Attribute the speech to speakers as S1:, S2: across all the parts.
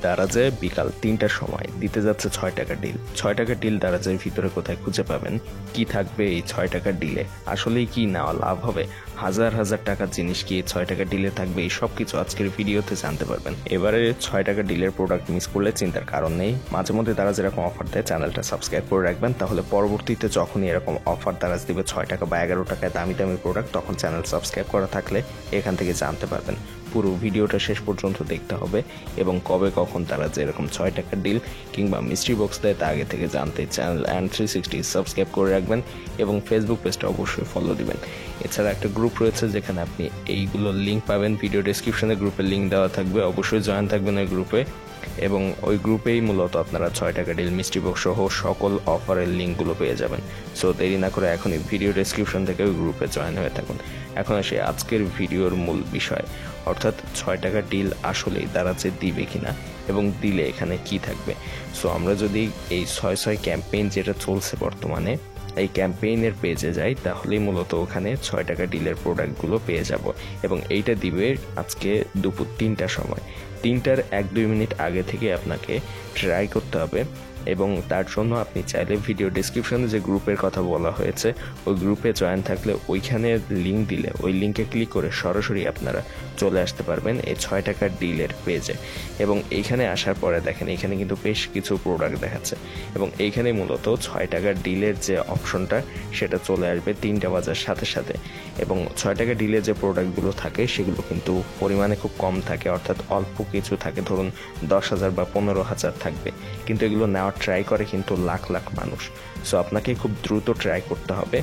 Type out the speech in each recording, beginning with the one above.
S1: দারাজে বিকাল ৩টার সময় দিতে যাচ্ছে ৬ টাকার ডিল। ৬ টাকার ডিল দারাজের ভিতরে কোথায় খুঁজে পাবেন, কি থাকবে এই ৬ টাকার ডিলে, আসলেই কি নেওয়া লাভ হবে, হাজার হাজার টাকার জিনিস কি ৬ টাকার ডিলে থাকবে, এই সব কিছু আজকের ভিডিওতে জানতে পারবেন। এবারে ৬ টাকার ডিলের প্রোডাক্ট মিস করলে চিন্তার কারণ নেই। মাঝে মধ্যে দারাজ এরকম অফার দেয়, চ্যানেলটা সাবস্ক্রাইব করে রাখবেন, তাহলে পরবর্তীতে যখনই এরকম অফার দারাজ দিবে ৬ টাকা বা ১১ টাকায় দামি দামি প্রোডাক্ট, তখন চ্যানেল সাবস্ক্রাইব করা থাকলে এখান থেকে জানতে পারবেন। পুরো ভিডিওটা শেষ পর্যন্ত দেখতে হবে এবং কবে কখন তারা যে এরকম ৬ টাকার ডিল কিংবা মিস্ট্রি বক্স দেয় তা আগে থেকে জানতে চ্যানেল and360 সাবস্ক্রাইব করে রাখবেন এবং ফেসবুক পেজটা অবশ্যই ফলো দিবেন। এছাড়া একটা গ্রুপ রয়েছে যেখানে আপনি এইগুলোর লিঙ্ক পাবেন, ভিডিও ডেসক্রিপশনে গ্রুপের লিঙ্ক দেওয়া থাকবে, অবশ্যই জয়েন থাকবেন ওই গ্রুপে এবং ওই গ্রুপেই মূলত আপনারা ৬ টাকা ডিল মিস্ট্রি বক্স সহ সকল অফারের লিঙ্কগুলো পেয়ে যাবেন। সো দেরি না করে এখনই ভিডিও ডেসক্রিপশন থেকে ওই গ্রুপে জয়েন হয়ে থাকুন। এখন আসি আজকের ভিডিওর মূল বিষয়, অর্থাৎ ৬ টাকা ডিল আসলেই দারাজে দিবে কিনা এবং দিলে এখানে কি থাকবে। সো আমরা যদি এই ৬/৬ ক্যাম্পেইন যেটা চলছে বর্তমানে, এই ক্যাম্পেইনের পেজে যাই, তাহলেই মূলত ওখানে ৬ টাকা ডিলের প্রোডাক্টগুলো পেয়ে যাব এবং এইটা দিবে আজকে দুপুর ৩টার সময়। ৩টার ১-২ মিনিট আগে থেকে আপনাকে ট্রাই করতে হবে এবং তার জন্য আপনি চাইলে ভিডিও ডেসক্রিপশনে যে গ্রুপের কথা বলা হয়েছে ওই গ্রুপে জয়েন থাকলে ওইখানে লিঙ্ক দিলে ওই লিঙ্কে ক্লিক করে সরাসরি আপনারা চলে আসতে পারবেন এই ৬ টাকার ডিলের পেজে এবং এইখানে আসার পরে দেখেন এখানে কিন্তু বেশ কিছু প্রোডাক্ট দেখাচ্ছে এবং এইখানে মূলত ৬ টাকার ডিলের যে অপশনটা সেটা চলে আসবে ৩টা বাজার সাথে সাথে এবং ৬ টাকা ডিলে যে প্রোডাক্টগুলো থাকে সেগুলো কিন্তু পরিমাণে খুব কম থাকে, অর্থাৎ অল্প কিছু থাকে, ধরুন ১০,০০০ বা ১৫,০০০ থাকবে, কিন্তু এগুলো নেওয়ার ট্রাই করে কিন্তু লাখ লাখ মানুষ। সো আপনাকে খুব দ্রুত ট্রাই করতে হবে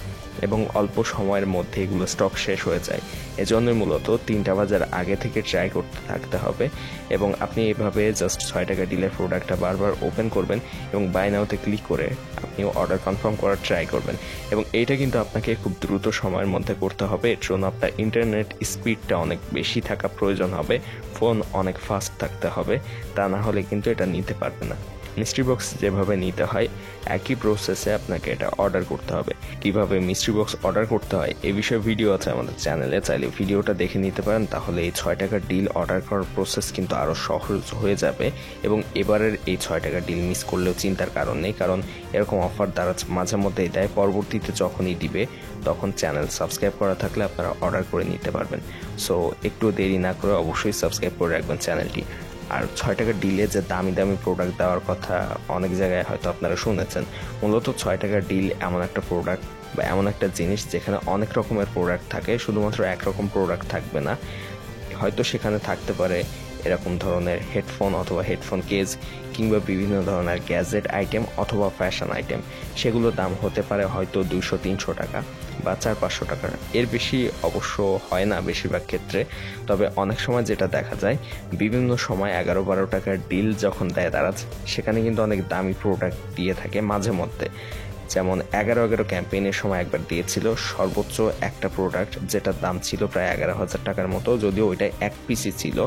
S1: এবং অল্প সময়ের মধ্যে এগুলো স্টক শেষ হয়ে যায়। এজন্যই মূলত ৩টা বাজার আগে থেকে ট্রাই করতে থাকতে হবে এবং আপনি এভাবে জাস্ট ৬ টাকা ডিলের প্রোডাক্টটা বারবার ওপেন করবেন এবং বাই নাওতে ক্লিক করে আপনি অর্ডার কনফার্ম করার ট্রাই করবেন এবং এইটা কিন্তু আপনাকে খুব দ্রুত সময়ের মধ্যে করতে হবে। এর জন্য আপনার ইন্টারনেট স্পিডটা অনেক বেশি থাকা প্রয়োজন হবে, ফোন অনেক ফাস্ট থাকতে হবে, তা না হলে কিন্তু এটা নিতে পারবে না। মিস্ট্রি বক্স যেভাবে নিতে হয় একই প্রসেসে আপনাকে এটা অর্ডার করতে হবে। কিভাবে মিস্ট্রি বক্স অর্ডার করতে হয় এ বিষয়ে ভিডিও আছে আমাদের চ্যানেলে, চাইলে ভিডিওটা দেখে নিতে পারেন, তাহলে এই ৬ টাকার ডিল অর্ডার করার প্রসেস কিন্তু আরও সহজ হয়ে যাবে এবং এবারের এই ৬ টাকার ডিল মিস করলেও চিন্তার কারণ নেই, কারণ এরকম অফার দ্বারা মাঝে মধ্যেই দেয়, পরবর্তীতে যখনই দিবে তখন চ্যানেল সাবস্ক্রাইব করা থাকলে আপনারা অর্ডার করে নিতে পারবেন। সো একটু দেরি না করে অবশ্যই সাবস্ক্রাইব করে রাখবেন চ্যানেলটি। আর ৬ টাকার ডিলে যে দামি দামি প্রোডাক্ট দেওয়ার কথা অনেক জায়গায় হয়তো আপনারা শুনেছেন, মূলত ৬ টাকার ডিল এমন একটা প্রোডাক্ট বা এমন একটা জিনিস যেখানে অনেক রকমের প্রোডাক্ট থাকে, শুধুমাত্র একরকম প্রোডাক্ট থাকবে না, হয়তো সেখানে থাকতে পারে এরকম ধরনের হেডফোন অথবা হেডফোন কেস কিংবা বিভিন্ন ধরনের গ্যাজেট আইটেম অথবা ফ্যাশন আইটেম, সেগুলোর দাম হতে পারে হয়তো ২০০-৩০০ টাকা বা ৪00-৫০০ টাকার, এর বেশি অবশ্য হয় না বেশিরভাগ ক্ষেত্রে। তবে অনেক সময় যেটা দেখা যায় বিভিন্ন সময় ১১-১২ টাকার ডিল যখন দেয় তারা, সেখানে কিন্তু অনেক দামি প্রোডাক্ট দিয়ে থাকে মাঝে মধ্যে। যেমন ১১-১১ ক্যাম্পেইনের সময় একবার দিয়েছিল সর্বোচ্চ একটা প্রোডাক্ট যেটার দাম ছিল প্রায় ১১,০০০ টাকার মতো, যদিও ওইটাই এক পিসই ছিল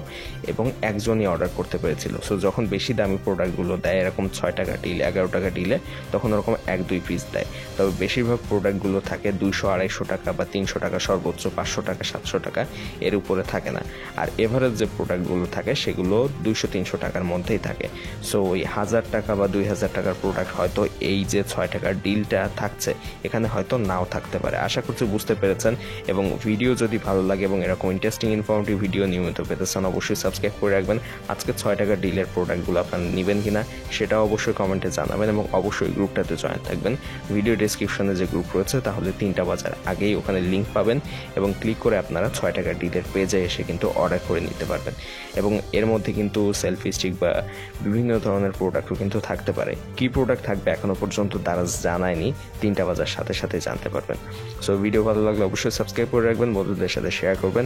S1: এবং একজনই অর্ডার করতে পেরেছিল। সো যখন বেশি দামি প্রোডাক্টগুলো দেয় এরকম ৬ টাকা ডিল ১১ টাকা ডিলে, তখন ওরকম ১-২ পিস দেয়। তবে বেশিরভাগ প্রোডাক্টগুলো থাকে ২০০-২৫০ টাকা বা ৩০০ টাকা, সর্বোচ্চ ৫০০ টাকা ৭০০ টাকা, এর উপরে থাকে না। আর এভারেজ যে প্রোডাক্টগুলো থাকে সেগুলো ২০০-৩০০ টাকার মধ্যেই থাকে। সো ওই ১০০০ টাকা বা ২০০০ টাকার প্রোডাক্ট হয়তো এই যে ৬ টাকার ডিলটা থাকছে এখানে হয়তো নাও থাকতে পারে। আশা করছি বুঝতে পেরেছেন এবং ভিডিও যদি ভালো লাগে এবং এরকম ইন্টারেস্টিং ইনফরমেটিভ ভিডিও নিয়মিত পেতে চান অবশ্যই সাবস্ক্রাইব করে রাখবেন। আজকে ৬ টাকা ডিলের প্রোডাক্টগুলো আপনারা নেবেন কিনা সেটাও অবশ্যই কমেন্টে জানাবেন এবং অবশ্যই গ্রুপটাতে জয়েন থাকবেন। ভিডিও ডেসক্রিপশনে যে গ্রুপ রয়েছে তাহলে ৩টা বাজার আগেই ওখানে লিঙ্ক পাবেন এবং ক্লিক করে আপনারা ৬ টাকা ডিলের পেজে এসে কিন্তু অর্ডার করে নিতে পারবেন এবং এর মধ্যে কিন্তু সেলফি স্টিক বা বিভিন্ন ধরনের প্রোডাক্টও কিন্তু থাকতে পারে। কি প্রোডাক্ট থাকবে এখনো পর্যন্ত তারা জানায়নি, ৩টা বাজার সাথে সাথে জানতে পারবেন। সো ভিডিও ভালো লাগলে অবশ্যই সাবস্ক্রাইব করে রাখবেন, বন্ধুদের সাথে শেয়ার করবেন।